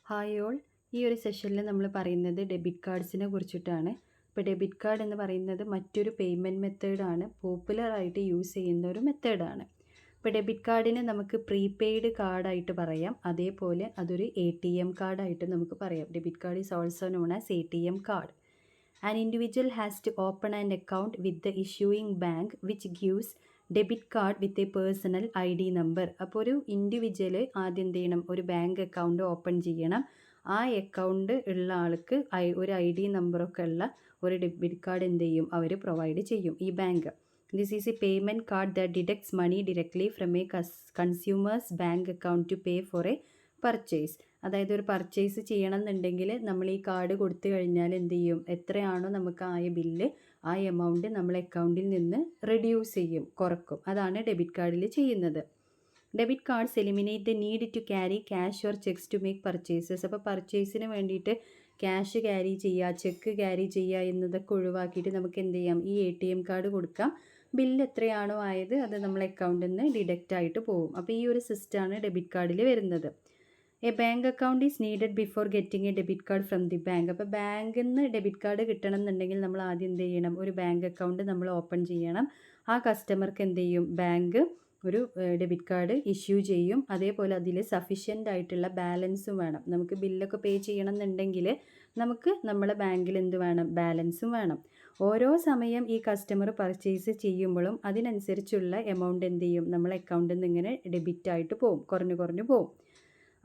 Hi all. ഈ ഒരു സെഷനിൽ നമ്മൾ പറയുന്നത് ഡെബിറ്റ് കാർഡ്സിനെ കുറിച്ചിട്ടാണ്. ഇപ്പോൾ ഡെബിറ്റ് കാർഡ് എന്ന് പറയുന്നത് മറ്റൊരു പേയ്മെൻറ്റ് മെത്തേഡാണ്, പോപ്പുലറായിട്ട് യൂസ് ചെയ്യുന്ന ഒരു മെത്തേഡാണ്. ഇപ്പോൾ ഡെബിറ്റ് കാർഡിനെ നമുക്ക് പ്രീപെയ്ഡ് കാർഡായിട്ട് പറയാം, അതേപോലെ അതൊരു ATM കാർഡായിട്ട് നമുക്ക് പറയാം. Debit card is also known as ATM card. An individual has to open an account with the issuing bank which gives debit card with a personal ID number. അപ്പോൾ ഒരു individual ആദ്യം എന്ത് ചെയ്യണം, ഒരു ബാങ്ക് അക്കൗണ്ട് ഓപ്പൺ ചെയ്യണം. ആ account ഉള്ള ആൾക്ക് ഒരു ID നമ്പറൊക്കെ ഉള്ള ഒരു ഡെബിറ്റ് കാർഡ് എന്ത് ചെയ്യും, അവർ പ്രൊവൈഡ് ചെയ്യും ഈ bank. This is a payment card that deducts money directly from a consumers bank account to pay for a purchase. അതായത് ഒരു പർച്ചേസ് ചെയ്യണം എന്നുണ്ടെങ്കിൽ നമ്മൾ ഈ കാർഡ് കൊടുത്തു കഴിഞ്ഞാൽ എന്ത് ചെയ്യും, എത്രയാണോ നമുക്ക് ആയ ബില്ല് ആ എമൗണ്ട് നമ്മൾ അക്കൗണ്ടിൽ നിന്ന് റെഡ്യൂസ് ചെയ്യും, കുറക്കും. അതാണ് ഡെബിറ്റ് കാർഡിൽ ചെയ്യുന്നത്. Debit cards eliminate the need to carry cash or cheques to make purchases. അപ്പോൾ പർച്ചേസിന് വേണ്ടിയിട്ട് ക്യാഷ് ക്യാരി ചെയ്യുക, ചെക്ക് ക്യാരി ചെയ്യുക എന്നതൊക്കെ ഒഴിവാക്കിയിട്ട് നമുക്ക് എന്ത് ചെയ്യാം, ഈ ATM കാർഡ് കൊടുക്കാം. ബില്ല് എത്രയാണോ ആയത് അത് നമ്മൾ അക്കൗണ്ടിൽ നിന്ന് ഡിഡക്റ്റ് ആയിട്ട് പോകും. അപ്പോൾ ഈ ഒരു സിസ്റ്റമാണ് ഡെബിറ്റ് കാർഡിൽ വരുന്നത്. A bank account is needed before getting A debit card from the bank. അപ്പോൾ ബാങ്കിൽ നിന്ന് ഡെബിറ്റ് കാർഡ് കിട്ടണം എന്നുണ്ടെങ്കിൽ നമ്മൾ ആദ്യം എന്ത് ചെയ്യണം, ഒരു ബാങ്ക് അക്കൗണ്ട് നമ്മൾ ഓപ്പൺ ചെയ്യണം. ആ കസ്റ്റമർക്ക് എന്ത് ചെയ്യും, ബാങ്ക് ഒരു ഡെബിറ്റ് കാർഡ് ഇഷ്യൂ ചെയ്യും. അതേപോലെ അതിൽ സഫീഷ്യൻ്റ് ആയിട്ടുള്ള ബാലൻസും വേണം. നമുക്ക് ബില്ലൊക്കെ പേ ചെയ്യണം എന്നുണ്ടെങ്കിൽ നമുക്ക് നമ്മളെ ബാങ്കിൽ എന്ത് വേണം, ബാലൻസും വേണം. ഓരോ സമയം ഈ കസ്റ്റമർ പർച്ചേസ് ചെയ്യുമ്പോഴും അതിനനുസരിച്ചുള്ള എമൗണ്ട് എന്ത് ചെയ്യും, നമ്മളെ അക്കൗണ്ടിൽ നിന്ന് ഇങ്ങനെ ഡെബിറ്റ് ആയിട്ട് പോകും, കുറഞ്ഞു കുറഞ്ഞു പോകും.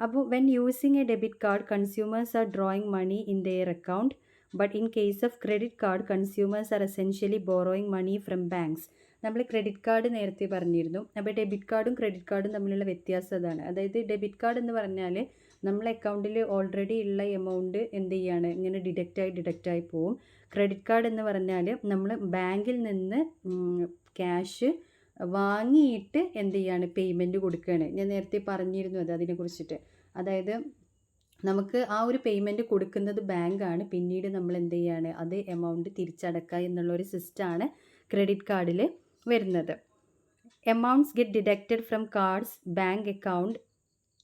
അപ്പോൾ when using a debit card consumers are drawing money in their account. But in case of credit card consumers are essentially borrowing money from banks. നമ്മൾ ക്രെഡിറ്റ് കാർഡ് നേരത്തെ പറഞ്ഞിരുന്നു. അപ്പോൾ ഡെബിറ്റ് കാർഡും ക്രെഡിറ്റ് കാർഡും തമ്മിലുള്ള വ്യത്യാസം അതാണ്. അതായത് ഡെബിറ്റ് കാർഡ് എന്ന് പറഞ്ഞാൽ നമ്മളെ അക്കൗണ്ടിൽ ഓൾറെഡി ഉള്ള എമൗണ്ട് എന്ത് ചെയ്യാണ്, ഇങ്ങനെ ഡിഡക്റ്റായി പോവും. ക്രെഡിറ്റ് കാർഡ് എന്ന് പറഞ്ഞാൽ നമ്മൾ ബാങ്കിൽ നിന്ന് ക്യാഷ് വാങ്ങിയിട്ട് എന്ത് ചെയ്യാണ്, പേയ്മെൻറ്റ് കൊടുക്കുകയാണ്. ഞാൻ നേരത്തെ പറഞ്ഞിരുന്നു അതിനെ കുറിച്ചിട്ട്. അതായത് നമുക്ക് ആ ഒരു പേയ്മെൻറ്റ് കൊടുക്കുന്നത് ബാങ്കാണ്, പിന്നീട് നമ്മൾ എന്ത് ചെയ്യാണ്, അത് എമൗണ്ട് തിരിച്ചടക്കുക എന്നുള്ളൊരു സിസ്റ്റമാണ് ക്രെഡിറ്റ് കാർഡിൽ വരുന്നത്. Amounts get deducted from cards bank account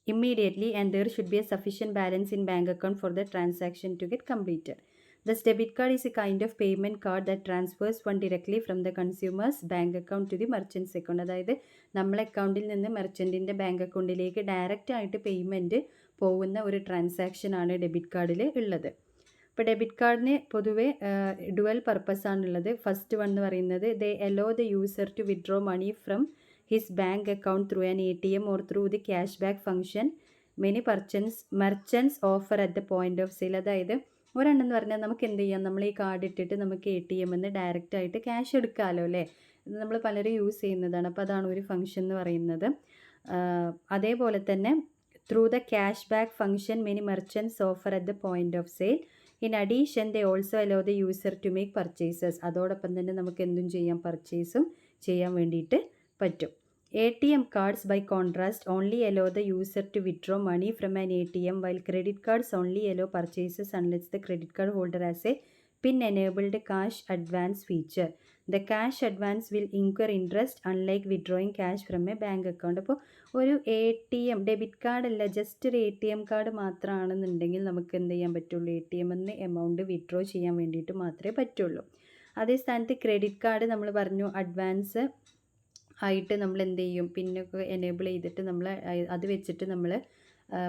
immediately and there should be a sufficient balance in bank account for the transaction to get completed. Thus, debit card is a kind of payment card that transfers funds directly from the consumer's bank account to the merchant's account. അതായത് നമ്മളെ അക്കൗണ്ടിൽ നിന്ന് മെർച്ചൻറ്റിൻ്റെ bank അക്കൗണ്ടിലേക്ക് direct ആയിട്ട് payment പോകുന്ന ഒരു ട്രാൻസാക്ഷനാണ് debit കാർഡിൽ ഉള്ളത്. ഇപ്പോൾ ഡെബിറ്റ് കാർഡിന് പൊതുവെ ഡുവൽ പർപ്പസ് ആണുള്ളത്. ഫസ്റ്റ് വൺ എന്ന് പറയുന്നത് they allow the user to withdraw money from his bank account through an ATM or through the cash back function many merchants offer at the point of sale. അതായത് ഒരെണ്ണം എന്ന് പറഞ്ഞാൽ നമുക്ക് എന്ത് ചെയ്യാം, നമ്മൾ ഈ കാർഡ് ഇട്ടിട്ട് നമുക്ക് ATM എന്ന് ഡയറക്റ്റ് ആയിട്ട് ക്യാഷ് എടുക്കാമല്ലോ അല്ലേ. ഇത് നമ്മൾ പലരും യൂസ് ചെയ്യുന്നതാണ്. അപ്പോൾ അതാണ് ഒരു ഫംഗ്ഷൻ എന്ന് പറയുന്നത്. അതേപോലെ തന്നെ through the cash back function many merchants offer at the point of sale. In addition they also allow the user to make purchases. അതോടൊപ്പം തന്നെ നമുക്ക് എന്തും ചെയ്യാം, പർച്ചേസും ചെയ്യാൻ വേണ്ടിയിട്ട് പറ്റും. ATM cards by contrast only allow the user to withdraw money from an ATM while credit cards only allow purchases unless the credit card holder has a PIN enabled cash advance feature. The cash advance will incur interest unlike withdrawing cash from a bank account. അപ്പോൾ ഒരു ATM debit card അല്ല, just ഒരു ATM card മാത്രമാണെന്നുണ്ടെങ്കിൽ നമുക്ക് എന്ത് ചെയ്യാൻ പറ്റുള്ളൂ, ATM എന്ന് amount withdraw ചെയ്യാൻ വേണ്ടിയിട്ട് മാത്രമേ പറ്റുള്ളൂ. അതേ സ്ഥാനത്ത് ക്രെഡിറ്റ് കാർഡ് നമ്മൾ പറഞ്ഞു അഡ്വാൻസ് ആയിട്ട് നമ്മൾ എന്ത് ചെയ്യും, പിന്നൊക്കെ എനേബിൾ ചെയ്തിട്ട് നമ്മൾ അത് വെച്ചിട്ട് നമ്മൾ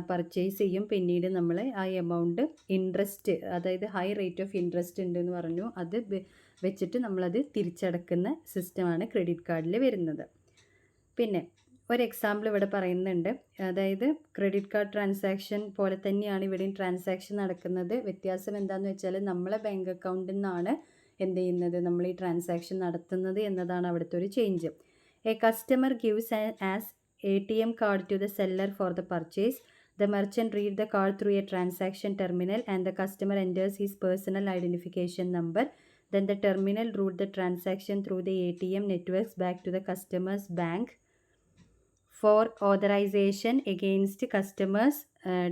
പർച്ചേസ് ചെയ്യും. പിന്നീട് നമ്മൾ ആ എമൗണ്ട് ഇൻട്രസ്റ്റ്, അതായത് ഹൈ റേറ്റ് ഓഫ് ഇൻട്രസ്റ്റ് ഉണ്ടെന്ന് പറഞ്ഞു, അത് വെച്ചിട്ട് നമ്മളത് തിരിച്ചടക്കുന്ന സിസ്റ്റമാണ് ക്രെഡിറ്റ് കാർഡിൽ വരുന്നത്. പിന്നെ ഒരു എക്സാമ്പിൾ ഇവിടെ പറയുന്നുണ്ട്. അതായത് ക്രെഡിറ്റ് കാർഡ് ട്രാൻസാക്ഷൻ പോലെ തന്നെയാണ് ഇവിടെയും ട്രാൻസാക്ഷൻ നടക്കുന്നത്. വ്യത്യാസം എന്താണെന്ന് വെച്ചാൽ നമ്മളെ ബാങ്ക് അക്കൗണ്ടിൽ നിന്നാണ് എന്ത് ചെയ്യുന്നത്, നമ്മൾ ഈ ട്രാൻസാക്ഷൻ നടത്തുന്നത് എന്നതാണ് അവിടുത്തെ ഒരു change. A customer gives an ATM card to the seller for the purchase. The merchant reads the card through a transaction terminal and the customer enters his personal identification number. Then the terminal routes the transaction through the ATM networks back to the customer's bank for authorization against customer's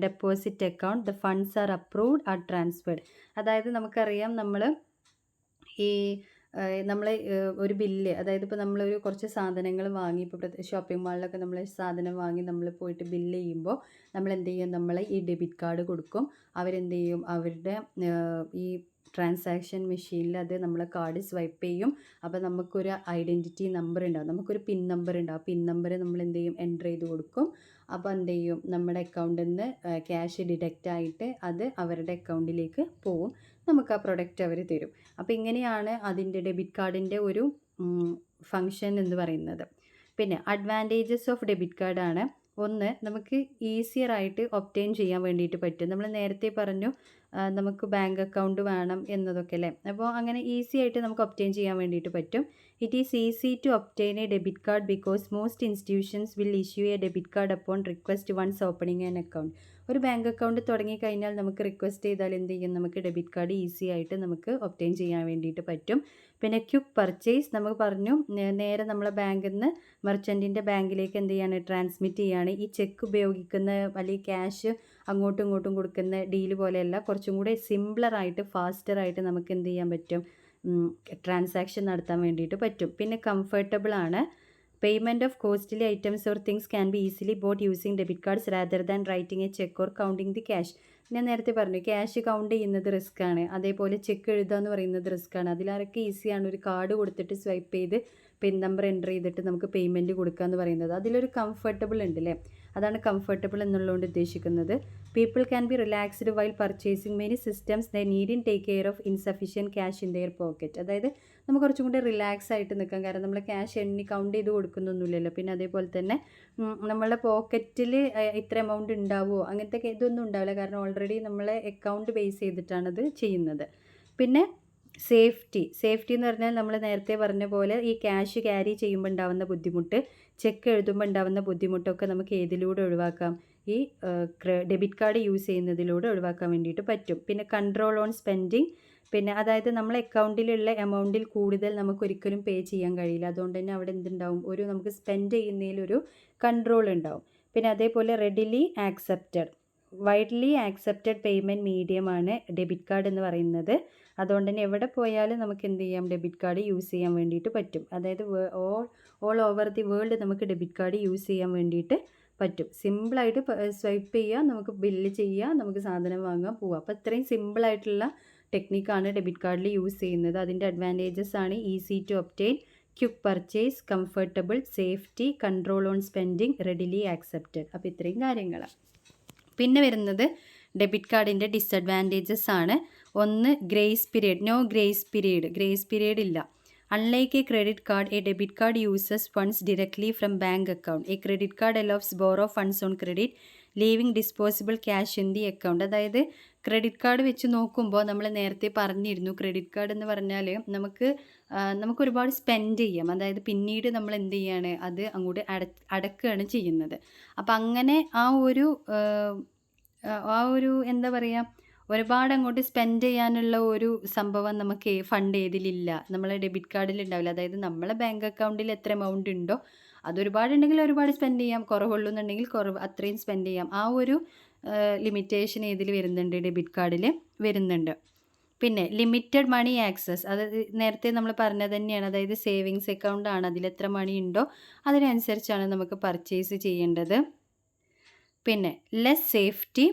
deposit account. The funds are approved or transferred. അതായത് നമുക്കറിയാം നമ്മൾ ഈ നമ്മൾ ഒരു bill, അതായത് ഇപ്പോൾ നമ്മളൊരു കുറച്ച് സാധനങ്ങൾ വാങ്ങി, ഇപ്പോൾ ഷോപ്പിംഗ് മാളിലൊക്കെ നമ്മൾ സാധനം വാങ്ങി നമ്മൾ പോയിട്ട് ബില്ല് ചെയ്യുമ്പോൾ നമ്മൾ എന്ത് ചെയ്യും, നമ്മൾ ഈ ഡെബിറ്റ് കാർഡ് കൊടുക്കും. അവരെന്ത് ചെയ്യും, അവരുടെ ഈ ട്രാൻസാക്ഷൻ മെഷീനിൽ അത് നമ്മളെ കാർഡ് സ്വൈപ്പ് ചെയ്യും. അപ്പോൾ നമുക്കൊരു ഐഡൻറ്റിറ്റി നമ്പർ ഉണ്ടാവും, നമുക്കൊരു പിൻ നമ്പർ ഉണ്ടാവും. പിൻ നമ്പർ നമ്മൾ എന്ത് ചെയ്യും, എൻ്റർ ചെയ്ത് കൊടുക്കും. അപ്പോൾ എന്ത് ചെയ്യും, നമ്മുടെ അക്കൗണ്ടിൽ നിന്ന് ക്യാഷ് ഡിഡക്റ്റ് ആയിട്ട് അത് അവരുടെ അക്കൗണ്ടിലേക്ക് പോവും. നമുക്ക് ആ പ്രൊഡക്റ്റ് അവർ തരും. അപ്പോൾ ഇങ്ങനെയാണ് അതിൻ്റെ ഡെബിറ്റ് കാർഡിൻ്റെ ഒരു ഫങ്ഷൻ എന്ന് പറയുന്നത്. പിന്നെ അഡ്വാൻറ്റേജസ് ഓഫ് ഡെബിറ്റ് കാർഡാണ്. ഒന്ന്, നമുക്ക് ഈസിയർ ആയിട്ട് ഒബ്റ്റെയിൻ ചെയ്യാൻ വേണ്ടിയിട്ട് പറ്റും. നമ്മൾ നേരത്തെ പറഞ്ഞു നമുക്ക് ബാങ്ക് അക്കൗണ്ട് വേണം എന്നതൊക്കെ അല്ലേ. അപ്പോൾ അങ്ങനെ ഈസി ആയിട്ട് നമുക്ക് ഒബ്റ്റെയിൻ ചെയ്യാൻ വേണ്ടിയിട്ട് പറ്റും. It is easy to obtain a debit card because most institutions will issue a debit card upon request once opening an account. ഒരു ബാങ്ക് അക്കൗണ്ട് തുടങ്ങിക്കഴിഞ്ഞാൽ നമുക്ക് റിക്വസ്റ്റ് ചെയ്താൽ എന്ത് ചെയ്യും, നമുക്ക് ഡെബിറ്റ് കാർഡ് ഈസി ആയിട്ട് നമുക്ക് ഒബ്റ്റെയിൻ ചെയ്യാൻ വേണ്ടിയിട്ട് പറ്റും. പിന്നെ ക്വിക്ക് പർച്ചേസ്, നമുക്ക് പറഞ്ഞു നേരെ നമ്മളെ ബാങ്കിൽ നിന്ന് മെർച്ചൻറ്റിൻ്റെ ബാങ്കിലേക്ക് എന്ത് ചെയ്യാണ്, ട്രാൻസ്മിറ്റ് ചെയ്യാണ്. ഈ ചെക്ക് ഉപയോഗിക്കുന്ന അല്ലെങ്കിൽ ക്യാഷ് അങ്ങോട്ടും ഇങ്ങോട്ടും കൊടുക്കുന്ന ഡീല് പോലെയല്ല, കുറച്ചും കൂടി സിംപ്ലറായിട്ട് ഫാസ്റ്ററായിട്ട് നമുക്ക് എന്ത് ചെയ്യാൻ പറ്റും, ട്രാൻസാക്ഷൻ നടത്താൻ വേണ്ടിയിട്ട് പറ്റും. പിന്നെ കംഫർട്ടബിൾ ആണ്. Payment of costly items or things can be easily boat using debit cards rather than writing a cheque or counting the cash. ഞാൻ നേരത്തെ പറഞ്ഞു ക്യാഷ് കൗണ്ട് ചെയ്യുന്നത് റിസ്ക് ആണ്, അതേപോലെ ചെക്ക് എഴുതുക എന്ന് പറയുന്നത് റിസ്ക് ആണ്. അതിലാരൊക്കെ ഈസിയാണ് ഒരു കാർഡ് കൊടുത്തിട്ട് സ്വൈപ്പ് ചെയ്ത് പിൻ നമ്പർ എൻ്റർ ചെയ്തിട്ട് നമുക്ക് പേയ്മെൻറ്റ് കൊടുക്കുക എന്ന് പറയുന്നത്. അതിലൊരു കംഫർട്ടബിൾ ഉണ്ട് അല്ലേ, അതാണ് കംഫർട്ടബിൾ എന്നുള്ളതുകൊണ്ട് ഉദ്ദേശിക്കുന്നത്. People can be relaxed while purchasing many systems they need in take care of insufficient cash in there pocket. അതായത് നമുക്ക് കുറച്ചും കൂടി റിലാക്സ് ആയിട്ട് നിൽക്കാം, കാരണം നമ്മൾ ക്യാഷ് എണ്ണി കൗണ്ട് ചെയ്ത് കൊടുക്കുന്നൊന്നുമില്ലല്ലോ. പിന്നെ അതേപോലെ തന്നെ നമ്മളുടെ പോക്കറ്റിൽ ഇത്ര എമൗണ്ട് ഉണ്ടാവുമോ അങ്ങനത്തെ ഇതൊന്നും ഉണ്ടാവില്ല, കാരണം ഓൾറെഡി നമ്മളെ അക്കൗണ്ട് ബേസ് ചെയ്തിട്ടാണത് ചെയ്യുന്നത്. പിന്നെ സേഫ്റ്റി എന്ന് പറഞ്ഞാൽ നമ്മൾ നേരത്തെ പറഞ്ഞ പോലെ ഈ ക്യാഷ് ക്യാരി ചെയ്യുമ്പോൾ ഉണ്ടാകുന്ന ബുദ്ധിമുട്ട്, ചെക്ക് എഴുതുമ്പോൾ ഉണ്ടാകുന്ന ബുദ്ധിമുട്ടൊക്കെ നമുക്ക് ഏതിലൂടെ ഒഴിവാക്കാം, ഈ ഡെബിറ്റ് കാർഡ് യൂസ് ചെയ്യുന്നതിലൂടെ ഒഴിവാക്കാൻ വേണ്ടിയിട്ട് പറ്റും. പിന്നെ കൺട്രോൾ ഓൺ സ്പെൻഡിങ്, പിന്നെ അതായത് നമ്മളെ അക്കൗണ്ടിലുള്ള എമൗണ്ടിൽ കൂടുതൽ നമുക്ക് ഒരിക്കലും പേ ചെയ്യാൻ കഴിയില്ല. അതുകൊണ്ട് തന്നെ അവിടെ എന്തുണ്ടാവും, ഒരു നമുക്ക് സ്പെൻഡ് ചെയ്യുന്നതിലൊരു കൺട്രോൾ ഉണ്ടാവും. പിന്നെ അതേപോലെ readily accepted, widely accepted payment മീഡിയമാണ് ഡെബിറ്റ് കാർഡ് എന്ന് പറയുന്നത്. അതുകൊണ്ട് തന്നെ എവിടെ പോയാലും നമുക്ക് എന്ത് ചെയ്യാം, ഡെബിറ്റ് കാർഡ് യൂസ് ചെയ്യാൻ വേണ്ടിയിട്ട് പറ്റും. അതായത് ഓൾ ഓവർ ദി വേൾഡ് നമുക്ക് ഡെബിറ്റ് കാർഡ് യൂസ് ചെയ്യാൻ വേണ്ടിയിട്ട് പറ്റും. സിമ്പിളായിട്ട് സ്വൈപ്പ് ചെയ്യുക, നമുക്ക് ബില്ല് ചെയ്യുക, നമുക്ക് സാധനം വാങ്ങാൻ പോവുക. അപ്പോൾ ഇത്രയും സിമ്പിളായിട്ടുള്ള ടെക്നിക്കാണ് ഡെബിറ്റ് കാർഡിൽ യൂസ് ചെയ്യുന്നത്. അതിൻ്റെ അഡ്വാൻറ്റേജസ് ആണ് easy to obtain, quick purchase, comfortable, safety, control on spending, readily accepted. അപ്പോൾ ഇത്രയും കാര്യങ്ങൾ. പിന്നെ വരുന്നത് ഡെബിറ്റ് കാർഡിൻ്റെ ഡിസഡ്വാൻറ്റേജസ് ആണ്. ഒന്ന്, grace period. No grace period ഇല്ല. Unlike a credit card, a debit card uses funds directly from bank account. A credit card allows borrow funds on credit, leaving disposable cash in the account. അതായത് credit card വെച്ച് നോക്കുമ്പോൾ നമ്മൾ നേരത്തെ പറഞ്ഞിരുന്നു, credit card എന്ന് പറഞ്ഞാൽ നമുക്ക് ഒരുപാട് സ്പെൻഡ് ചെയ്യാം. അതായത് പിന്നീട് നമ്മൾ എന്ത് ചെയ്യാണ്, അത് അങ്ങോട്ട് അടക്കുകയാണ് ചെയ്യുന്നത്. അപ്പം അങ്ങനെ ആ ഒരു എന്താ പറയുക, ഒരുപാട് അങ്ങോട്ട് സ്പെൻഡ് ചെയ്യാനുള്ള ഒരു സംഭവം നമുക്ക് ഫണ്ട് ഏതിലില്ല, നമ്മളെ ഡെബിറ്റ് കാർഡിൽ ഉണ്ടാവില്ല. അതായത് നമ്മളെ ബാങ്ക് അക്കൗണ്ടിൽ എത്ര എമൗണ്ട് ഉണ്ടോ അത് ഒരുപാടുണ്ടെങ്കിൽ ഒരുപാട് സ്പെൻഡ് ചെയ്യാം, കുറവുള്ളൂന്നുണ്ടെങ്കിൽ അത്രയും സ്പെൻഡ് ചെയ്യാം. ആ ഒരു ലിമിറ്റേഷൻ ഏതിൽ വരുന്നുണ്ട്, ഡെബിറ്റ് കാർഡിൽ വരുന്നുണ്ട്. പിന്നെ ലിമിറ്റഡ് മണി ആക്സസ്, അതായത് നേരത്തെ നമ്മൾ പറഞ്ഞത് തന്നെയാണ്. അതായത് സേവിങ്സ് അക്കൗണ്ട് ആണ്, അതിലെത്ര മണി ഉണ്ടോ അതിനനുസരിച്ചാണ് നമുക്ക് പർച്ചേസ് ചെയ്യേണ്ടത്. പിന്നെ ലെസ് സേഫ്റ്റി,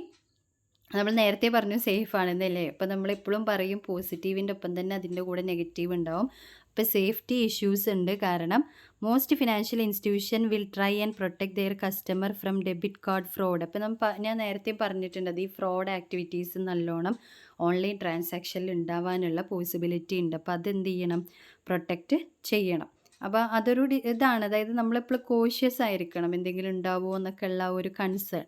നമ്മൾ നേരത്തെ പറഞ്ഞു സേഫ് ആണെന്നല്ലേ. അപ്പോൾ നമ്മളെപ്പോഴും പറയും പോസിറ്റീവിൻ്റെ ഒപ്പം തന്നെ അതിൻ്റെ കൂടെ നെഗറ്റീവ് ഉണ്ടാവും. ഇപ്പോൾ സേഫ്റ്റി ഇഷ്യൂസ് ഉണ്ട്, കാരണം most financial institution will try and protect their customer from debit card fraud. അപ്പോൾ ഞാൻ നേരത്തെ പറഞ്ഞിട്ടുണ്ട്, അത് ഈ ഫ്രോഡ് ആക്ടിവിറ്റീസ് നല്ലോണം ഓൺലൈൻ ട്രാൻസാക്ഷനിൽ ഉണ്ടാവാനുള്ള പോസിബിലിറ്റി ഉണ്ട്. അപ്പോൾ അതെന്ത് ചെയ്യണം, പ്രൊട്ടക്റ്റ് ചെയ്യണം. അപ്പോൾ അതൊരു ഇതാണ്, അതായത് നമ്മളെപ്പോഴും കോഷ്യസ് ആയിരിക്കണം, എന്തെങ്കിലും ഉണ്ടാവുമോ എന്നൊക്കെ ഉള്ള ഒരു കൺസേൺ.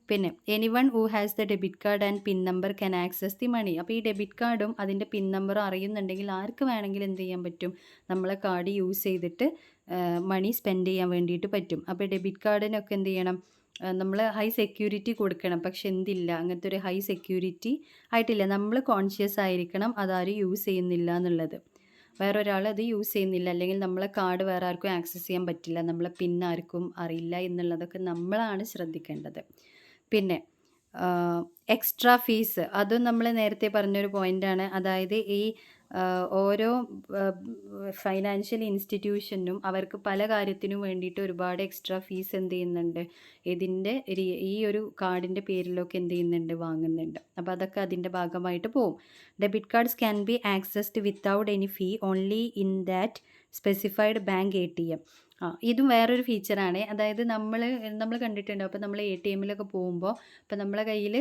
പിന്നെ anyone who has the debit card and PIN number can access the money. അപ്പോൾ ഈ ഡെബിറ്റ് കാർഡും അതിൻ്റെ പിൻ നമ്പറും അറിയുന്നുണ്ടെങ്കിൽ ആർക്ക് വേണമെങ്കിലും എന്ത് ചെയ്യാൻ പറ്റും, നമ്മളെ കാർഡ് യൂസ് ചെയ്തിട്ട് മണി സ്പെൻഡ് ചെയ്യാൻ വേണ്ടിയിട്ട് പറ്റും. അപ്പോൾ ഡെബിറ്റ് കാർഡിനൊക്കെ എന്ത് ചെയ്യണം, നമ്മൾ ഹൈ സെക്യൂരിറ്റി കൊടുക്കണം. പക്ഷെ എന്തില്ല, അങ്ങനത്തെ ഒരു ഹൈ സെക്യൂരിറ്റി ആയിട്ടില്ല. നമ്മൾ കോൺഷ്യസ് ആയിരിക്കണം അതാരും യൂസ് ചെയ്യുന്നില്ല എന്നുള്ളത്. വേറൊരാൾ അത് യൂസ് ചെയ്യുന്നില്ല, അല്ലെങ്കിൽ നമ്മളെ കാർഡ് വേറെ ആർക്കും ആക്സസ് ചെയ്യാൻ പറ്റില്ല, നമ്മളെ പിൻ ആർക്കും അറിയില്ല എന്നുള്ളതൊക്കെ നമ്മളാണ് ശ്രദ്ധിക്കേണ്ടത്. പിന്നെ എക്സ്ട്രാ ഫീസ് അതും നമ്മൾ നേരത്തെ പറഞ്ഞൊരു പോയിൻ്റാണ്. അതായത് ഈ ഓരോ ഫൈനാൻഷ്യൽ ഇൻസ്റ്റിറ്റ്യൂഷനും അവർക്ക് പല കാര്യത്തിനും വേണ്ടിയിട്ട് ഒരുപാട് എക്സ്ട്രാ ഫീസ് എന്ത് ചെയ്യുന്നുണ്ട്, ഇതിൻ്റെ ഈ ഒരു കാർഡിൻ്റെ പേരിലൊക്കെ എന്ത് ചെയ്യുന്നുണ്ട്, വാങ്ങുന്നുണ്ട്. അപ്പോൾ അതൊക്കെ അതിൻ്റെ ഭാഗമായിട്ട് പോവും. Debit cards can be accessed without any fee only in that specified bank ATM. ഇതും വേറൊരു ഫീച്ചറാണ്. അതായത് നമ്മൾ കണ്ടിട്ടുണ്ട്. അപ്പോൾ നമ്മൾ ATMലൊക്കെ പോകുമ്പോൾ ഇപ്പോൾ നമ്മളെ കയ്യിൽ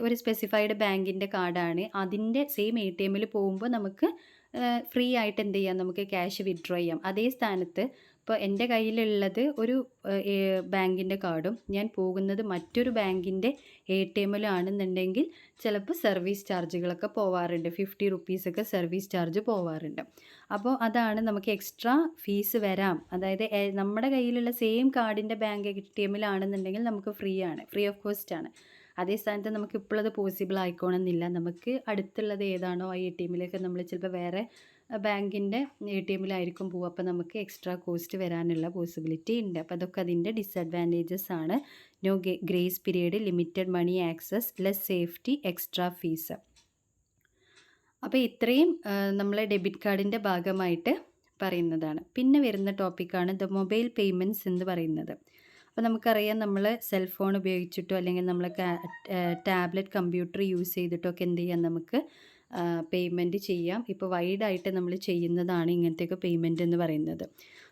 ഒരു സ്പെസിഫൈഡ് ബാങ്കിൻ്റെ കാർഡാണ്. അതിൻ്റെ സെയിം ATMൽ പോകുമ്പോൾ നമുക്ക് ഫ്രീ ആയിട്ട് എന്ത് ചെയ്യാം, നമുക്ക് ക്യാഷ് വിത്ഡ്രോ ചെയ്യാം. അതേ സ്ഥാനത്ത് ഇപ്പോൾ എൻ്റെ കയ്യിലുള്ളത് ഒരു ബാങ്കിൻ്റെ കാർഡും ഞാൻ പോകുന്നത് മറ്റൊരു ബാങ്കിൻ്റെ ATMലാണെന്നുണ്ടെങ്കിൽ ചിലപ്പോൾ സർവീസ് ചാർജുകളൊക്കെ പോവാറുണ്ട്. 50 റുപ്പീസൊക്കെ സർവീസ് ചാർജ് പോവാറുണ്ട്. അപ്പോൾ അതാണ് നമുക്ക് എക്സ്ട്രാ ഫീസ് വരാം. അതായത് നമ്മുടെ കയ്യിലുള്ള സെയിം കാർഡിൻ്റെ ബാങ്ക് ATMലാണെന്നുണ്ടെങ്കിൽ നമുക്ക് ഫ്രീ ഓഫ് കോസ്റ്റ് ആണ്. അതേ സ്ഥാനത്ത് നമുക്ക് ഇപ്പോഴത് പോസിബിൾ ആയിക്കോണമെന്നില്ല. നമുക്ക് അടുത്തുള്ളത് ഏതാണോ ആ ATMലേക്ക് നമ്മൾ ചിലപ്പോൾ വേറെ ബാങ്കിൻ്റെ ATMലായിരിക്കും പോവുക. അപ്പോൾ നമുക്ക് എക്സ്ട്രാ കോസ്റ്റ് വരാനുള്ള പോസിബിലിറ്റി ഉണ്ട്. അപ്പോൾ അതൊക്കെ അതിൻ്റെ ഡിസഡ്വാൻറ്റേജസ് ആണ്. No grace period, limited money access, less safety, extra fees. അപ്പോൾ ഇത്രയും നമ്മളെ ഡെബിറ്റ് കാർഡിൻ്റെ ഭാഗമായിട്ട് പറയുന്നതാണ്. പിന്നെ വരുന്ന ടോപ്പിക്കാണ് ദ മൊബൈൽ പേയ്മെൻറ്റ്സ് എന്ന് പറയുന്നത്. അപ്പോൾ നമുക്കറിയാം, നമ്മൾ സെൽഫോൺ ഉപയോഗിച്ചിട്ടോ അല്ലെങ്കിൽ നമ്മൾ ടാബ്ലറ്റ് കമ്പ്യൂട്ടർ യൂസ് ചെയ്തിട്ടോ ഒക്കെ എന്ത് ചെയ്യാം, നമുക്ക് പേയ്മെൻറ്റ് ചെയ്യാം. ഇപ്പോൾ വൈഡായിട്ട് നമ്മൾ ചെയ്യുന്നതാണ് ഇങ്ങനത്തെയൊക്കെ പേയ്മെൻറ്റ് എന്ന് പറയുന്നത്.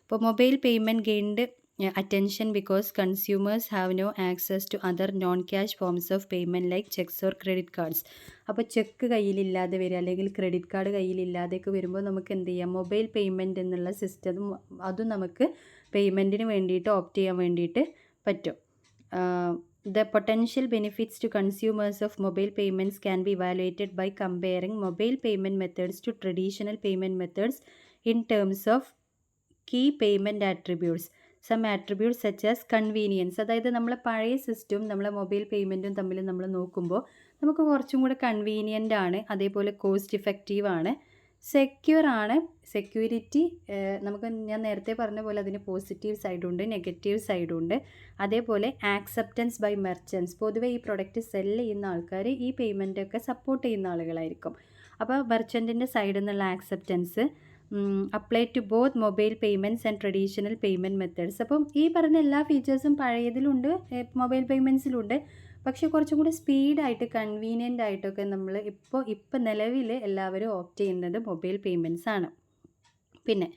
അപ്പോൾ mobile payment gained attention because consumers have no access to other non-cash forms of payment like checks or credit cards. അപ്പോൾ ചെക്ക് കയ്യിലില്ലാതെ വരിക അല്ലെങ്കിൽ ക്രെഡിറ്റ് കാർഡ് കയ്യിലില്ലാതെയൊക്കെ വരുമ്പോൾ നമുക്ക് എന്ത് ചെയ്യാം, മൊബൈൽ പേയ്മെൻറ്റ് എന്നുള്ള സിസ്റ്റം അതും നമുക്ക് പേയ്മെൻറ്റിന് വേണ്ടിയിട്ട് ഓപ്റ്റ് ചെയ്യാൻ വേണ്ടിയിട്ട് പറ്റും. The potential benefits to consumers of mobile payments can be evaluated by comparing mobile payment methods to traditional payment methods in terms of key payment attributes. Some attributes such as convenience. അതായത് നമ്മളെ പഴയ സിസ്റ്റവും നമ്മളെ mobile പേയ്മെൻറ്റും തമ്മിൽ നമ്മൾ നോക്കുമ്പോൾ നമുക്ക് കുറച്ചും കൂടെ കൺവീനിയൻ്റ് ആണ്. അതേപോലെ കോസ്റ്റ് ഇഫക്റ്റീവ് ആണ്, സെക്യൂർ ആണ്. സെക്യൂരിറ്റി ഞാൻ നേരത്തെ പറഞ്ഞ പോലെ അതിന് പോസിറ്റീവ് സൈഡുണ്ട്, നെഗറ്റീവ് സൈഡുണ്ട്. അതേപോലെ ആക്സെപ്റ്റൻസ് ബൈ മെർച്ചൻസ്. പൊതുവേ ഈ പ്രൊഡക്റ്റ് സെല്ല് ചെയ്യുന്ന ആൾക്കാർ ഈ പേയ്മെൻറ്റൊക്കെ സപ്പോർട്ട് ചെയ്യുന്ന ആളുകളായിരിക്കും. അപ്പോൾ മെർച്ചൻറ്റിൻ്റെ സൈഡിൽ നിന്നുള്ള acceptance apply to both mobile payments and traditional payment methods. അപ്പം ഈ പറഞ്ഞ എല്ലാ ഫീച്ചേഴ്സും പഴയതിലുണ്ട്, മൊബൈൽ പേയ്മെൻറ്റ്സിലുണ്ട്. പക്ഷേ കുറച്ചും കൂടി സ്പീഡായിട്ട് കൺവീനിയൻ്റ് ആയിട്ടൊക്കെ നമ്മൾ ഇപ്പോൾ നിലവിൽ എല്ലാവരും ഓപ്റ്റ് ചെയ്യുന്നത് മൊബൈൽ പേയ്മെൻറ്റ്സ് ആണ്. പിന്നെ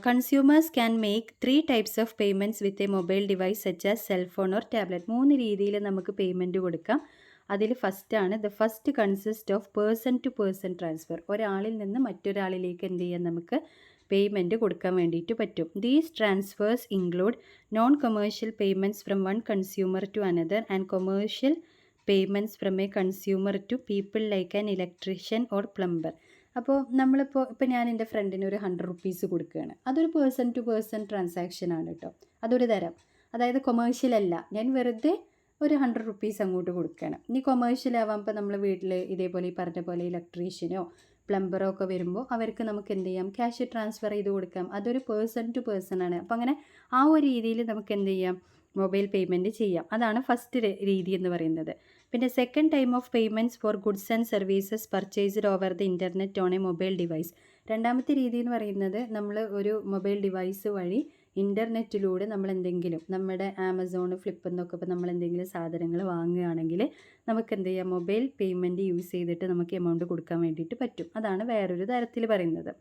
consumers can make 3 types of payments with a mobile device such as cellphone or tablet. 3 രീതിയിൽ നമുക്ക് പേയ്മെൻറ്റ് കൊടുക്കാം. അതിൽ ഫസ്റ്റാണ് the first consist of person to person transfer. ഒരാളിൽ നിന്ന് മറ്റൊരാളിലേക്ക് എന്ത് ചെയ്യാൻ നമുക്ക് പേയ്മെൻറ്റ് കൊടുക്കാൻ വേണ്ടിയിട്ട് പറ്റും. These transfers include non commercial payments from one consumer to another and commercial payments from a consumer to people like an electrician or plumber. അപ്പോൾ ഇപ്പോൾ ഞാൻ എൻ്റെ ഫ്രണ്ടിന് ഒരു 100 റുപ്പീസ് കൊടുക്കുകയാണ്. അതൊരു പേഴ്സൺ ടു പേഴ്സൺ ട്രാൻസാക്ഷൻ ആണ് കേട്ടോ. അതൊരു തരം, അതായത് കൊമേഴ്ഷ്യൽ അല്ല, ഞാൻ വെറുതെ ഒരു 100 റുപ്പീസ് അങ്ങോട്ട് കൊടുക്കുകയാണ്. ഇനി കൊമേഴ്ഷ്യൽ ആവാം. ഇപ്പോൾ നമ്മൾ വീട്ടിൽ ഇതേപോലെ ഈ പറഞ്ഞ പോലെ ഇലക്ട്രീഷ്യനോ പ്ലംബറോ ഒക്കെ വരുമ്പോൾ അവർക്ക് നമുക്ക് എന്ത് ചെയ്യാം, ക്യാഷ് ട്രാൻസ്ഫർ ചെയ്ത് കൊടുക്കാം. അതൊരു പേഴ്സൺ ടു പേഴ്സൺ ആണ്. അപ്പോൾ അങ്ങനെ ആ ഒരു രീതിയിൽ നമുക്ക് എന്ത് ചെയ്യാം, മൊബൈൽ പേയ്മെൻറ്റ് ചെയ്യാം. അതാണ് ഫസ്റ്റ് രീതി എന്ന് പറയുന്നത്. പിന്നെ second time of payments four goods and services purchased over the internet on A mobile device. രണ്ടാമത്തെ രീതി എന്ന് പറയുന്നത് നമ്മൾ ഒരു മൊബൈൽ ഡിവൈസ് വഴി ഇൻ്റർനെറ്റിലൂടെ നമ്മൾ എന്തെങ്കിലും നമ്മുടെ ആമസോൺ ഫ്ലിപ്പ് എന്നൊക്കെ ഇപ്പോൾ നമ്മൾ എന്തെങ്കിലും സാധനങ്ങൾ വാങ്ങുകയാണെങ്കിൽ നമുക്ക് എന്ത് ചെയ്യാം, മൊബൈൽ പേയ്മെൻറ്റ് യൂസ് ചെയ്തിട്ട് നമുക്ക് എമൗണ്ട് കൊടുക്കാൻ വേണ്ടിയിട്ട് പറ്റും. അതാണ് വേറൊരു തരത്തിൽ പറയുന്നത്.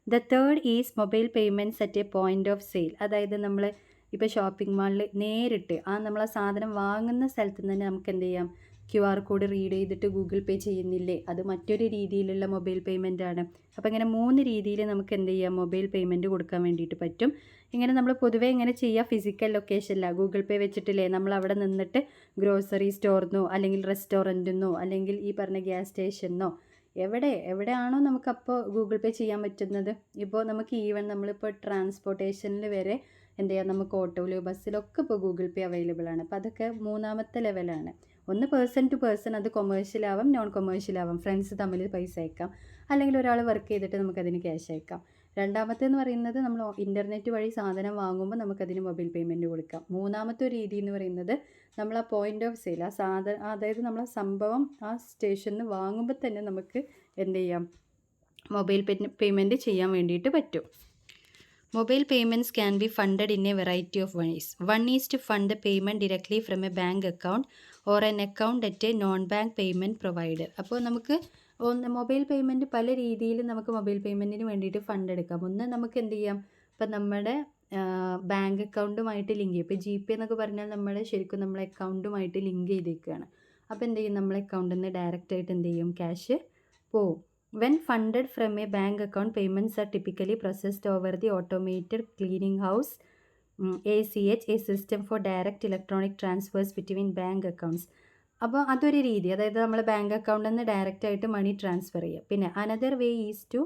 The third is mobile payments at A point of sale. അതായത് നമ്മൾ ഇപ്പോൾ ഷോപ്പിംഗ് മാളിൽ നേരിട്ട് നമ്മൾ ആ സാധനം വാങ്ങുന്ന സ്ഥലത്ത് നിന്ന് തന്നെ നമുക്ക് എന്ത് ചെയ്യാം, QR കോഡ് റീഡ് ചെയ്തിട്ട് ഗൂഗിൾ പേ ചെയ്യുന്നില്ലേ, അത് മറ്റൊരു രീതിയിലുള്ള മൊബൈൽ പേയ്മെൻ്റ് ആണ്. അപ്പോൾ ഇങ്ങനെ 3 രീതിയിൽ നമുക്ക് എന്ത് ചെയ്യാം, മൊബൈൽ പേയ്മെൻറ്റ് കൊടുക്കാൻ വേണ്ടിയിട്ട് പറ്റും. ഇങ്ങനെ നമ്മൾ പൊതുവേ ഇങ്ങനെ ചെയ്യുക ഫിസിക്കൽ ലൊക്കേഷനില്ല, ഗൂഗിൾ പേ വെച്ചിട്ടില്ലേ നമ്മൾ അവിടെ നിന്നിട്ട് ഗ്രോസറി സ്റ്റോറിന്നോ അല്ലെങ്കിൽ റെസ്റ്റോറൻറ്റിന്നോ അല്ലെങ്കിൽ ഈ പറഞ്ഞ ഗ്യാസ് സ്റ്റേഷനിന്നോ എവിടെയാണോ നമുക്കപ്പോൾ ഗൂഗിൾ പേ ചെയ്യാൻ പറ്റുന്നത്. ഇപ്പോൾ നമുക്ക് ഈവൻ നമ്മളിപ്പോൾ ട്രാൻസ്പോർട്ടേഷനിൽ വരെ എന്ത് ചെയ്യാം, നമുക്ക് ഓട്ടോയിലോ ബസ്സിലൊക്കെ ഇപ്പോൾ ഗൂഗിൾ പേ അവൈലബിൾ ആണ്. അപ്പോൾ അതൊക്കെ 3ാമത്തെ ലെവലാണ്. ഒന്ന് പേഴ്സൺ ടു പേഴ്സൺ, അത് കൊമേഴ്ഷ്യൽ ആവാം നോൺ കൊമേഴ്ഷ്യൽ ആവാം, ഫ്രണ്ട്സ് തമ്മിൽ പൈസ അയക്കാം, അല്ലെങ്കിൽ ഒരാൾ വർക്ക് ചെയ്തിട്ട് നമുക്കതിന് ക്യാഷ് അയക്കാം. രണ്ടാമത്തേന്ന് പറയുന്നത് നമ്മൾ ഇൻ്റർനെറ്റ് വഴി സാധനം വാങ്ങുമ്പോൾ നമുക്കതിന് മൊബൈൽ പേയ്മെൻറ്റ് കൊടുക്കാം. 3ാമത്തെ രീതി എന്ന് പറയുന്നത് നമ്മൾ ആ പോയിൻ്റ് ഓഫ് സെയിൽ അതായത് നമ്മൾ ആ സംഭവം ആ സ്റ്റേഷനിൽ നിന്ന് വാങ്ങുമ്പോൾ തന്നെ നമുക്ക് എന്ത് ചെയ്യാം, മൊബൈൽ പേയ്മെൻറ്റ് ചെയ്യാൻ വേണ്ടിയിട്ട് പറ്റും. Mobile payments can be funded in a variety of ones. One is to fund the payment directly from a bank account or an account at a non bank payment provider. അപ്പോൾ നമുക്ക് mobile payment പല രീതിയിൽ നമുക്ക് mobile പേയ്മെൻറ്റിന് വേണ്ടിയിട്ട് fund എടുക്കാം. ഒന്ന് നമുക്ക് എന്ത് ചെയ്യാം, ഇപ്പം നമ്മുടെ ബാങ്ക് അക്കൗണ്ടുമായിട്ട് ലിങ്ക് ചെയ്യും. ഇപ്പോൾ ജി പേ എന്നൊക്കെ പറഞ്ഞാൽ ശരിക്കും നമ്മളെ അക്കൗണ്ടുമായിട്ട് ലിങ്ക് ചെയ്തേക്കുകയാണ്. അപ്പോൾ എന്ത് ചെയ്യും, നമ്മളെ അക്കൗണ്ടിൽ നിന്ന് ഡയറക്റ്റായിട്ട് എന്ത് ചെയ്യും, ക്യാഷ് പോവും. When funded from a bank account, payments are typically processed over the automated clearing house ACH, a system for direct electronic transfers between bank accounts. അപ്പോൾ അതൊരു രീതി, അതായത് നമ്മൾ ബാങ്ക് അക്കൗണ്ടിൽ നിന്ന് ഡയറക്റ്റ് ആയിട്ട് മണി ട്രാൻസ്ഫർ ചെയ്യുക. പിന്നെ another way is to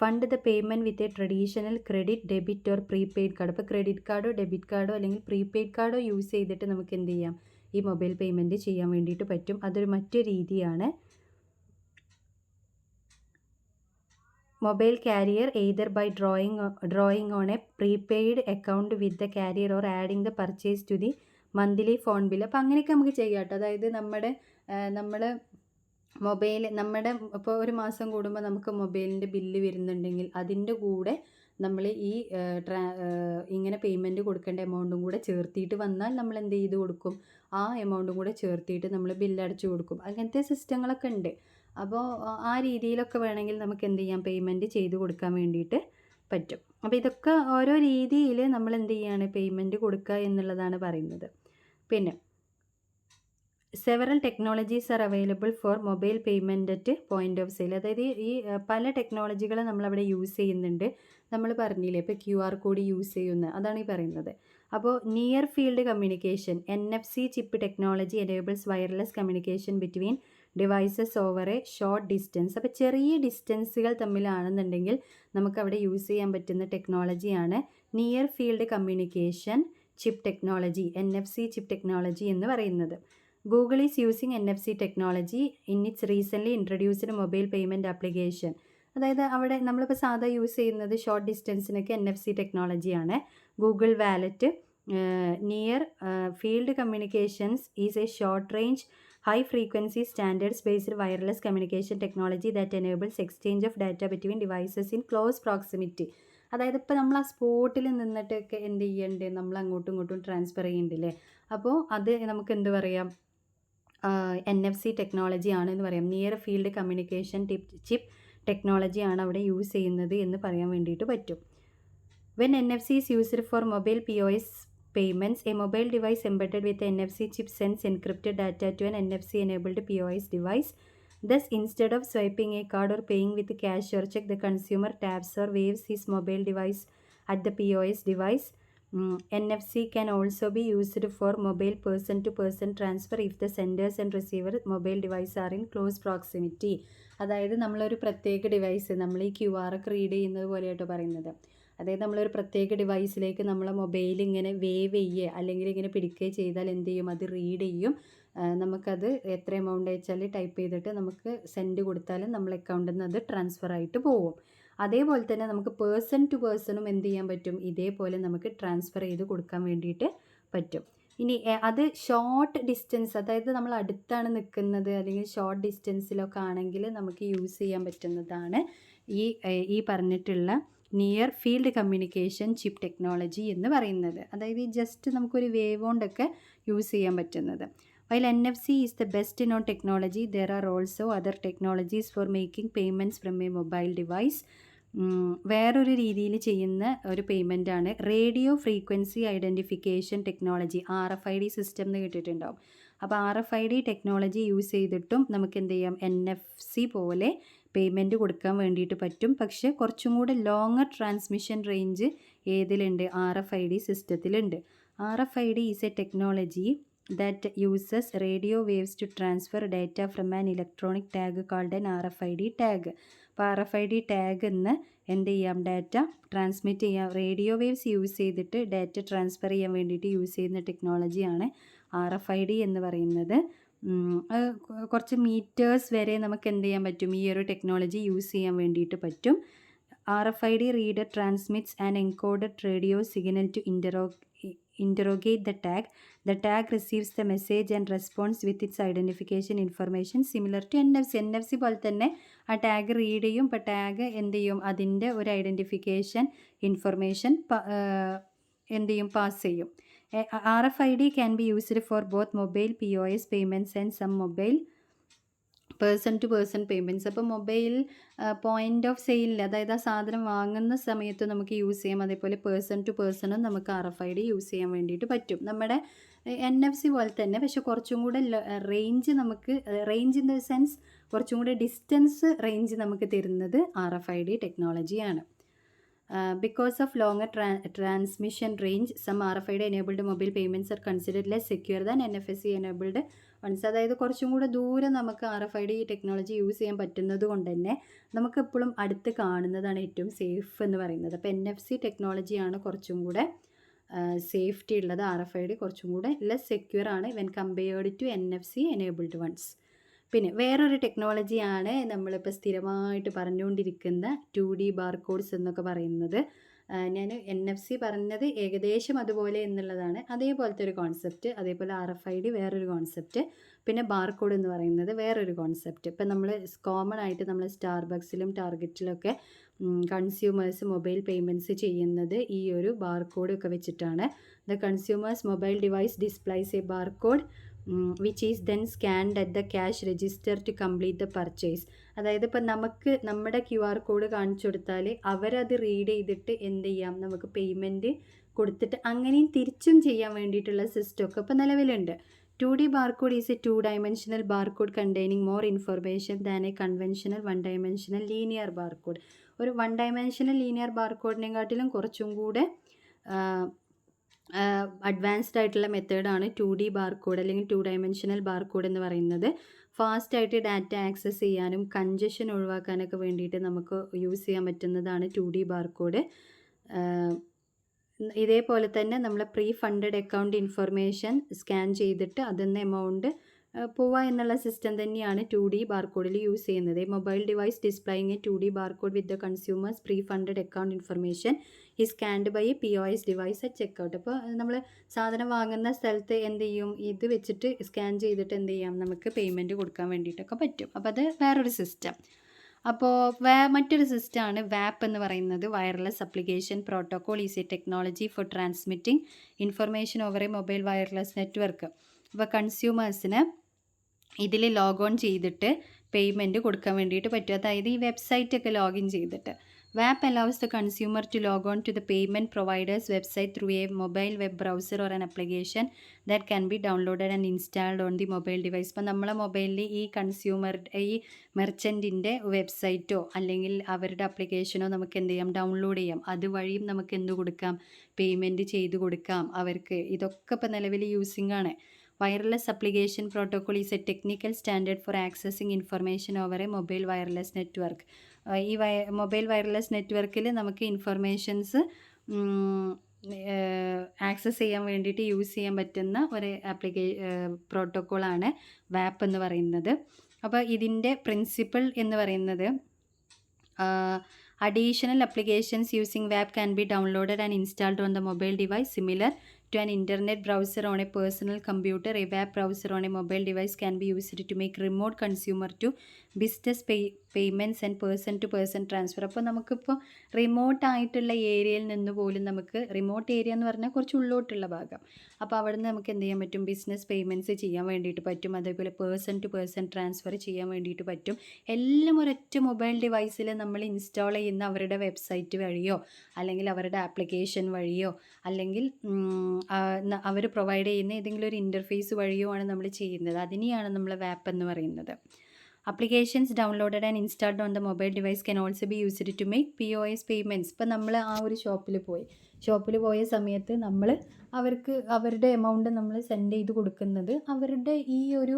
fund the payment with a traditional credit, debit or prepaid card. അപ്പോൾ ക്രെഡിറ്റ് കാർഡോ ഡെബിറ്റ് കാർഡോ അല്ലെങ്കിൽ പ്രീപെയ്ഡ് കാർഡോ യൂസ് ചെയ്തിട്ട് നമുക്ക് എന്ത് ചെയ്യാം, ഈ മൊബൈൽ പേയ്മെൻറ്റ് ചെയ്യാൻ വേണ്ടിയിട്ട് പറ്റും. അതൊരു മറ്റൊരു രീതിയാണ്. Mobile carrier, either by drawing on a prepaid account with the carrier or adding the purchase to the monthly phone bill. അപ്പോൾ അങ്ങനെയൊക്കെ നമുക്ക് ചെയ്യാം കേട്ടോ. അതായത് നമ്മുടെ ഇപ്പോൾ ഒരു മാസം കൂടുമ്പോൾ നമുക്ക് മൊബൈലിൻ്റെ ബില്ല് വരുന്നുണ്ടെങ്കിൽ അതിൻ്റെ കൂടെ നമ്മൾ ഈ ഇങ്ങനെ പേയ്മെൻറ്റ് കൊടുക്കേണ്ട എമൗണ്ടും കൂടെ ചേർത്തിയിട്ട് വന്നാൽ നമ്മൾ എന്ത് ചെയ്ത് കൊടുക്കും, ആ എമൗണ്ടും കൂടെ ചേർത്തിയിട്ട് നമ്മൾ ബില്ലടച്ചു കൊടുക്കും. അങ്ങനത്തെ സിസ്റ്റങ്ങളൊക്കെ ഉണ്ട്. അപ്പോൾ ആ രീതിയിലൊക്കെ വേണമെങ്കിൽ നമുക്ക് എന്ത് ചെയ്യാം, പേയ്മെൻറ്റ് ചെയ്ത് കൊടുക്കാൻ വേണ്ടിയിട്ട് പറ്റും. അപ്പോൾ ഇതൊക്കെ ഓരോ രീതിയിൽ നമ്മൾ എന്ത് ചെയ്യാണ്, പേയ്മെൻറ്റ് കൊടുക്കുക എന്നുള്ളതാണ് പറയുന്നത്. പിന്നെ several technologies are available for mobile payment at point of sale. അതായത് ഈ പല ടെക്നോളജികൾ നമ്മളവിടെ യൂസ് ചെയ്യുന്നുണ്ട്. നമ്മൾ പറഞ്ഞില്ലേ, ഇപ്പോൾ QR കോഡ് യൂസ് ചെയ്യുന്ന, അതാണ് ഈ പറയുന്നത്. അപ്പോൾ near field communication, NFC chip technology enables wireless communication between devices over a short distance. അപ്പോൾ ചെറിയ ഡിസ്റ്റൻസുകൾ തമ്മിലാണെന്നുണ്ടെങ്കിൽ നമുക്കവിടെ യൂസ് ചെയ്യാൻ പറ്റുന്ന ടെക്നോളജിയാണ് near field communication chip technology, NFC chip technology എന്ന് പറയുന്നത്. Google is using NFC technology in its recently introduced mobile payment application. അതായത് അവിടെ നമ്മളിപ്പോൾ സാധാ യൂസ് ചെയ്യുന്നത് ഷോർട്ട് ഡിസ്റ്റൻസിനൊക്കെ NFC ടെക്നോളജിയാണ്. Google wallet near field communications is a short range high frequency standards based wireless communication technology that enables exchange of data between devices in close proximity. അതായത് ഇപ്പോൾ നമ്മൾ ആ സ്പോട്ടിൽ നിന്നിട്ടൊക്കെ എന്ത് ചെയ്യണ്ടേ, നമ്മൾ അങ്ങോട്ടും ഇങ്ങോട്ടും ട്രാൻസ്ഫർ ചെയ്യണ്ടില്ലേ. അപ്പോൾ അത് നമുക്ക് എന്ത് പറയാം, NFC ടെക്നോളജി ആണെന്ന് പറയാം. നിയർ ഫീൽഡ് കമ്മ്യൂണിക്കേഷൻ ചിപ്പ് ടെക്നോളജിയാണ് അവിടെ യൂസ് ചെയ്യുന്നത് എന്ന് പറയാൻ വേണ്ടിയിട്ട് പറ്റും. When NFC is used for mobile POS payments, a mobile device embedded with a NFC chip sends encrypted data to an NFC-enabled POS device. Thus, instead of swiping a card or paying with cash or check, the consumer taps or waves his mobile device at the POS device. NFC can also be used for mobile person-to-person transfer if the senders and receiver mobile device are in close proximity. അതായത് നമ്മളൊരു പ്രത്യേക device, നമ്മൾ ഈ QR ഒക്കെ read ചെയ്യുന്നത് പോലെയാട്ടോ പറയുന്നത്. അതായത് നമ്മളൊരു പ്രത്യേക ഡിവൈസിലേക്ക് നമ്മളെ മൊബൈൽ ഇങ്ങനെ വേവ് ചെയ്യുക അല്ലെങ്കിൽ ഇങ്ങനെ പിടിക്കുകയോ ചെയ്താൽ എന്ത് ചെയ്യും, അത് റീഡ് ചെയ്യും. നമുക്കത് എത്ര എമൗണ്ട് അയച്ചാൽ ടൈപ്പ് ചെയ്തിട്ട് നമുക്ക് സെൻഡ് കൊടുത്താലും നമ്മളെ അക്കൗണ്ടിൽ നിന്ന് അത് ട്രാൻസ്ഫർ ആയിട്ട് പോകും. അതേപോലെ തന്നെ നമുക്ക് പേഴ്സൺ ടു പേഴ്സണും എന്ത് ചെയ്യാൻ പറ്റും, ഇതേപോലെ നമുക്ക് ട്രാൻസ്ഫർ ചെയ്ത് കൊടുക്കാൻ വേണ്ടിയിട്ട് പറ്റും. ഇനി അത് ഷോർട്ട് ഡിസ്റ്റൻസ്, അതായത് നമ്മൾ അടുത്താണ് നിൽക്കുന്നത് അല്ലെങ്കിൽ ഷോർട്ട് ഡിസ്റ്റൻസിലൊക്കെ ആണെങ്കിൽ നമുക്ക് യൂസ് ചെയ്യാൻ പറ്റുന്നതാണ് ഈ പറഞ്ഞിട്ടുള്ള near field communication chip technology എന്ന് പറയുന്നത്. അതായത് ജസ്റ്റ് നമുക്കൊരു വേവ് കൊണ്ടൊക്കെ യൂസ് ചെയ്യാൻ പറ്റുന്നത്. While NFC is the best known technology, there are also other technologies for making payments from a mobile device. വേറൊരു രീതിയിൽ ചെയ്യുന്ന ഒരു പേയ്മെൻറ്റാണ് radio frequency identification technology, RFID system എന്ന് കേട്ടിട്ടുണ്ടാവും. അപ്പോൾ RFID ടെക്നോളജി യൂസ് ചെയ്തിട്ടും നമുക്ക് എന്ത് ചെയ്യാം, NFC പോലെ പേയ്മെൻറ്റ് കൊടുക്കാൻ വേണ്ടിയിട്ട് പറ്റും. പക്ഷേ കുറച്ചും കൂടെ ലോങ്ങർ ട്രാൻസ്മിഷൻ റേഞ്ച് ഏതിലുണ്ട്, RFID സിസ്റ്റത്തിലുണ്ട്. RFID is a technology that uses radio waves to transfer data from an electronic tag called an RFID tag. അപ്പോൾ RFID ടാഗ് എന്ന് എന്ത് ചെയ്യാം, ഡാറ്റ ട്രാൻസ്മിറ്റ് ചെയ്യാം. റേഡിയോ വേവ്സ് യൂസ് ചെയ്തിട്ട് ഡാറ്റ ട്രാൻസ്ഫർ ചെയ്യാൻ വേണ്ടിയിട്ട് യൂസ് ചെയ്യുന്ന ടെക്നോളജിയാണ് RFID എന്ന് പറയുന്നത്. കുറച്ച് മീറ്റേഴ്സ് വരെ നമുക്ക് എന്ത് ചെയ്യാൻ പറ്റും, ഈ ഒരു ടെക്നോളജി യൂസ് ചെയ്യാൻ വേണ്ടിയിട്ട് പറ്റും. RFID reader transmits an encoded radio signal to interrogate the tag receives the message and responds with its identification information similar to NFC പോലെ തന്നെ ആ ടാഗ് റീഡ് ചെയ്യും. ഇപ്പോൾ ടാഗ് എന്ത് ചെയ്യും, അതിൻ്റെ ഒരു ഐഡൻറ്റിഫിക്കേഷൻ ഇൻഫർമേഷൻ എന്ത് ചെയ്യും, പാസ് ചെയ്യും. RFID can be used for both mobile POS payments and some mobile person to person payments. അപ്പോൾ മൊബൈൽ പോയിൻ്റ് ഓഫ് സെയിലിൽ, അതായത് ആ സാധനം വാങ്ങുന്ന സമയത്ത് നമുക്ക് യൂസ് ചെയ്യാം. അതേപോലെ പേഴ്സൺ ടു പേഴ്സണും നമുക്ക് RFID യൂസ് ചെയ്യാൻ വേണ്ടിയിട്ട് പറ്റും. നമ്മുടെ NFC പോലെ തന്നെ, പക്ഷെ കുറച്ചും കൂടെ റേഞ്ച് നമുക്ക്, റേഞ്ച് ഇൻ ദ സെൻസ് കുറച്ചും കൂടെ ഡിസ്റ്റൻസ് റേഞ്ച് നമുക്ക് തരുന്നത് RFID ടെക്നോളജിയാണ്. Because of longer transmission range, some RFID enabled mobile payments are considered less secure than NFC enabled ones. അതായത് കുറച്ചും കൂടെ ദൂരം നമുക്ക് RFID ടെക്നോളജി യൂസ് ചെയ്യാൻ പറ്റുന്നത് കൊണ്ട് തന്നെ നമുക്കെപ്പോഴും അടുത്ത് കാണുന്നതാണ് ഏറ്റവും സേഫ് എന്ന് പറയുന്നത്. അപ്പോൾ NFC ടെക്നോളജിയാണ് കുറച്ചും കൂടെ സേഫ്റ്റി ഉള്ളത്. RFID കുറച്ചും കൂടെ ലെസ് സെക്യൂർ ആണ് when compared to NFC enabled ones. പിന്നെ വേറൊരു ടെക്നോളജിയാണ് നമ്മളിപ്പോൾ സ്ഥിരമായിട്ട് പറഞ്ഞുകൊണ്ടിരിക്കുന്ന 2D ബാർകോഡ്സ് എന്നൊക്കെ പറയുന്നത്. ഞാൻ NFC പറഞ്ഞത് ഏകദേശം അതുപോലെ എന്നുള്ളതാണ്, അതേപോലത്തെ ഒരു കോൺസെപ്റ്റ്. അതേപോലെ RFID വേറൊരു കോൺസെപ്റ്റ്, പിന്നെ ബാർകോഡ് എന്ന് പറയുന്നത് വേറൊരു കോൺസെപ്റ്റ്. ഇപ്പം നമ്മൾ കോമൺ ആയിട്ട് നമ്മൾ സ്റ്റാർബക്സിലും ടാർഗറ്റിലൊക്കെ കൺസ്യൂമേഴ്സ് മൊബൈൽ പേയ്മെൻറ്റ്സ് ചെയ്യുന്നത് ഈ ഒരു ബാർകോഡ് ഒക്കെ വെച്ചിട്ടാണ്. The consumer's mobile device displays a barcode which is then scanned at the cash register to complete the purchase. അതായത് ഇപ്പം നമുക്ക് നമ്മുടെ QR കോഡ് കാണിച്ചു കൊടുത്താൽ അവരത് റീഡ് ചെയ്തിട്ട് എന്ത് ചെയ്യാം, നമുക്ക് പേയ്മെൻറ്റ് കൊടുത്തിട്ട് അങ്ങനെയും തിരിച്ചും ചെയ്യാൻ വേണ്ടിയിട്ടുള്ള സിസ്റ്റമൊക്കെ ഇപ്പോൾ നിലവിലുണ്ട്. 2D barcode is A 2-dimensional barcode containing more information than A conventional 1-dimensional linear barcode. ഒരു 1-dimensional ലീനിയർ ബാർകോഡിനെക്കാട്ടിലും കുറച്ചും കൂടെ അഡ്വാൻസ്ഡ് ആയിട്ടുള്ള മെത്തേഡാണ് 2D ബാർകോഡ് അല്ലെങ്കിൽ 2-dimensional ബാർകോഡ് എന്ന് പറയുന്നത്. ഫാസ്റ്റായിട്ട് ഡാറ്റ ആക്സസ് ചെയ്യാനും കൺജഷൻ ഒഴിവാക്കാനൊക്കെ വേണ്ടിയിട്ട് നമുക്ക് യൂസ് ചെയ്യാൻ പറ്റുന്നതാണ് 2D ബാർകോഡ്. ഇതേപോലെ തന്നെ നമ്മൾ pre funded account information scan ചെയ്തിട്ട് അതിന്ന് എമൗണ്ട് പോവുക എന്നുള്ള സിസ്റ്റം തന്നെയാണ് 2D ബാർകോഡിൽ യൂസ് ചെയ്യുന്നത്. Mobile device displaying a 2D barcode with the consumers pre funded account information is scanned by a POS device at checkout. അപ്പോൾ നമ്മൾ സാധനം വാങ്ങുന്ന സ്ഥലത്ത് എന്ത് ചെയ്യും, ഇത് വെച്ചിട്ട് സ്കാൻ ചെയ്തിട്ട് എന്ത് ചെയ്യാം, നമുക്ക് പേയ്മെൻറ്റ് കൊടുക്കാൻ വേണ്ടിയിട്ടൊക്കെ പറ്റും. അപ്പോൾ അത് വേറൊരു സിസ്റ്റം. അപ്പോൾ മറ്റൊരു സിസ്റ്റമാണ് വാപ്പ് എന്ന് പറയുന്നത്. Wireless application protocol is a technology for transmitting information over a mobile wireless network. അപ്പോൾ കൺസ്യൂമേഴ്സിന് ഇതിൽ ലോഗോൺ ചെയ്തിട്ട് പേയ്മെൻറ്റ് കൊടുക്കാൻ വേണ്ടിയിട്ട് പറ്റും. അതായത് ഈ വെബ്സൈറ്റൊക്കെ ലോഗിൻ ചെയ്തിട്ട്. വാപ്പ് allows the consumer to log on to the payment provider's website through a mobile web browser or an application that can be downloaded and installed on the mobile device. ഇപ്പം നമ്മളെ മൊബൈലിൽ ഈ ഈ മെർച്ചൻറ്റിൻ്റെ വെബ്സൈറ്റോ അല്ലെങ്കിൽ അവരുടെ ആപ്ലിക്കേഷനോ നമുക്ക് എന്ത് ചെയ്യാം, ഡൗൺലോഡ് ചെയ്യാം. അതുവഴിയും നമുക്ക് എന്ത് കൊടുക്കാം, പേയ്മെൻറ്റ് ചെയ്ത് കൊടുക്കാം അവർക്ക്. ഇതൊക്കെ ഇപ്പോൾ നിലവിൽ യൂസിങ് ആണ്. Wireless application protocol is a technical standard for accessing information over a mobile wireless network. ഈ മൊബൈൽ വയർലെസ് നെറ്റ്വർക്കിൽ നമുക്ക് ഇൻഫർമേഷൻസ് ആക്സസ് ചെയ്യാൻ വേണ്ടിയിട്ട് യൂസ് ചെയ്യാൻ പറ്റുന്ന ഒരു പ്രോട്ടോക്കോളാണ് വാപ്പ് എന്ന് പറയുന്നത്. അപ്പോൾ ഇതിൻ്റെ പ്രിൻസിപ്പിൾ എന്ന് പറയുന്നത് additional applications using WAP can be downloaded and installed on the mobile device similar to an internet browser on a personal computer. A WAP browser on a mobile device can be used to make remote consumer to business payments and person to person transfer. അപ്പോൾ നമുക്കിപ്പോൾ remote ആയിട്ടുള്ള ഏരിയയിൽ നിന്ന് പോലും നമുക്ക്, remote area എന്ന് പറഞ്ഞാൽ കുറച്ച് ഉള്ളോട്ടുള്ള ഭാഗം, അപ്പോൾ അവിടെ നിന്ന് നമുക്ക് എന്ത് ചെയ്യാൻ പറ്റും, ബിസിനസ് പേയ്മെൻറ്റ്സ് ചെയ്യാൻ വേണ്ടിയിട്ട് പറ്റും. അതേപോലെ പേഴ്സൺ ടു പേഴ്സൺ ട്രാൻസ്ഫർ ചെയ്യാൻ വേണ്ടിയിട്ട് പറ്റും. എല്ലാം ഒരൊറ്റ മൊബൈൽ ഡിവൈസിൽ നമ്മൾ ഇൻസ്റ്റാൾ ചെയ്യുന്ന അവരുടെ വെബ്സൈറ്റ് വഴിയോ അല്ലെങ്കിൽ അവരുടെ ആപ്ലിക്കേഷൻ വഴിയോ അല്ലെങ്കിൽ അവർ പ്രൊവൈഡ് ചെയ്യുന്ന ഏതെങ്കിലും ഒരു ഇൻ്റർഫേസ് വഴിയോ ആണ് നമ്മൾ ചെയ്യുന്നത്. അതിനെയാണ് നമ്മൾ വാപ്പ് എന്ന് പറയുന്നത്. Applications downloaded and installed on the mobile device can also be used to make POS payments. ഇപ്പം നമ്മൾ ആ ഒരു ഷോപ്പിൽ പോയ സമയത്ത് നമ്മൾ അവർക്ക് അവരുടെ എമൗണ്ട് നമ്മൾ സെൻഡ് ചെയ്ത് കൊടുക്കുന്നത് അവരുടെ ഈ ഒരു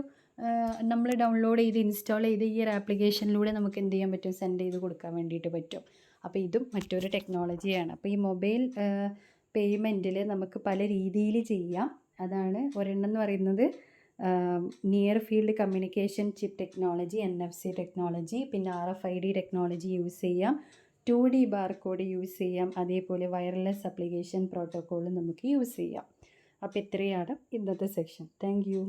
നമ്മൾ ഡൗൺലോഡ് ചെയ്ത് ഇൻസ്റ്റാൾ ചെയ്ത് ഈ ഒരു ആപ്ലിക്കേഷനിലൂടെ നമുക്ക് എന്ത് ചെയ്യാൻ പറ്റും, സെൻഡ് ചെയ്ത് കൊടുക്കാൻ വേണ്ടിയിട്ട് പറ്റും. അപ്പോൾ ഇതും മറ്റൊരു ടെക്നോളജിയാണ്. അപ്പോൾ ഈ മൊബൈൽ പേയ്മെൻറ്റിൽ നമുക്ക് പല രീതിയിൽ ചെയ്യാം. അതാണ് ഒരെണ്ണം എന്ന് പറയുന്നത് near field communication chip technology, NFC technology, പിന്നെ RFID ടെക്നോളജി യൂസ് ചെയ്യാം, 2D ബാർകോഡ് യൂസ് ചെയ്യാം, അതേപോലെ വയർലെസ് അപ്ലിക്കേഷൻ പ്രോട്ടോക്കോൾ നമുക്ക് യൂസ് ചെയ്യാം. അപ്പോൾ ഇത്രയാണ് ഇന്നത്തെ സെക്ഷൻ. Thank you.